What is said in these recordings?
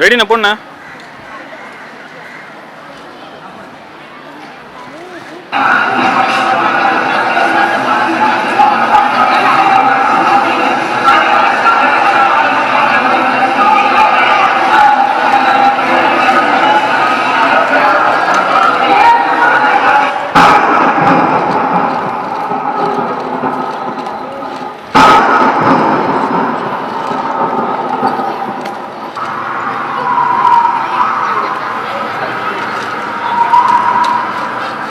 ரெடிண்ணா பொண்ணா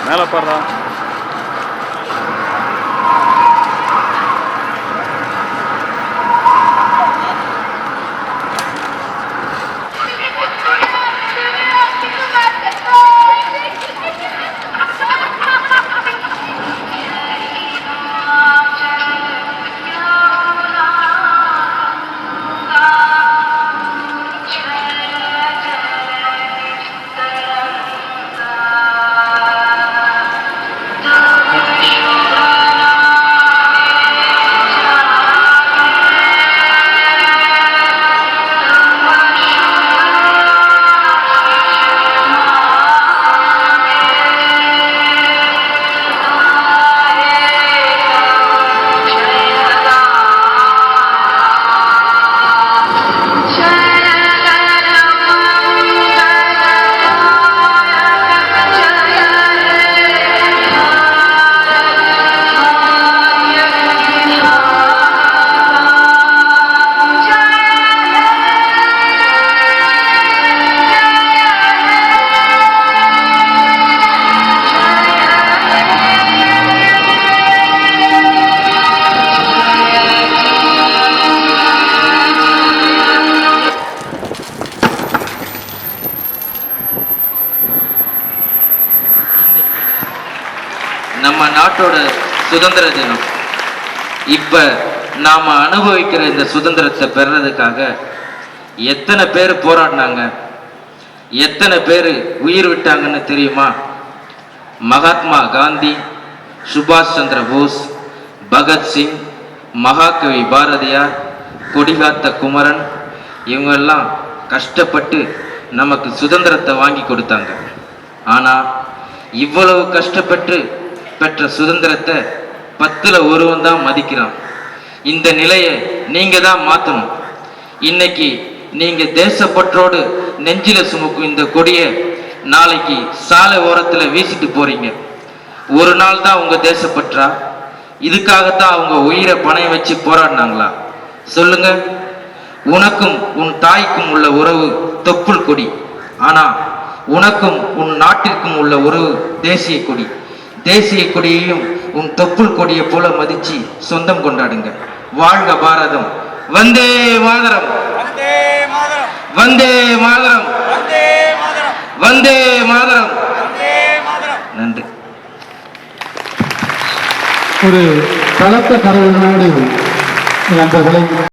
மேலே பாடுறா நம்ம நாட்டோட சுதந்திர தினம். இப்ப நாம அனுபவிக்கிற இந்த சுதந்திரத்தை பெறறதுக்காக எத்தனை பேர் போராடினாங்க, எத்தனை பேர் உயிர் விட்டாங்கன்னு தெரியுமா? மகாத்மா காந்தி, சுபாஷ் சந்திர போஸ், பகத்சிங், மகாகவி பாரதியார், கொடிகாத்த குமரன், இவங்கெல்லாம் கஷ்டப்பட்டு நமக்கு சுதந்திரத்தை வாங்கி கொடுத்தாங்க. ஆனா இவ்வளவு கஷ்டப்பட்டு பெற்ற சுதந்திரத்தை 10ல் ஒருவன் தான் மதிக்கிறான். இந்த நிலையை நீங்க தான் மாற்றணும். இன்னைக்கு நீங்க தேசப்பற்றோடு நெஞ்சில சுமக்கும் இந்த கொடியை நாளைக்கு சாலை ஓரத்தில் வீசிட்டு போறீங்க. ஒரு நாள் தான் உங்க தேசப்பற்றா? இதுக்காகத்தான் அவங்க உயிரை பணைய வச்சு போராடினாங்களா? சொல்லுங்க. உனக்கும் உன் தாய்க்கும் உள்ள உறவு தொப்புள் கொடி. ஆனா உனக்கும் உன் நாட்டிற்கும் உள்ள உறவு தேசிய கொடி. தேசிய கொடியையும் உன் தொப்புள் கொடியை போல மதிச்சு சொந்தம் கொண்டாடுங்க. வாழ்க பாரதம். வந்தே மாதரம், வந்தே மாதரம், வந்தே மாதரம். நன்றி. ஒரு பலத்த கரவினோடு நண்பர்களை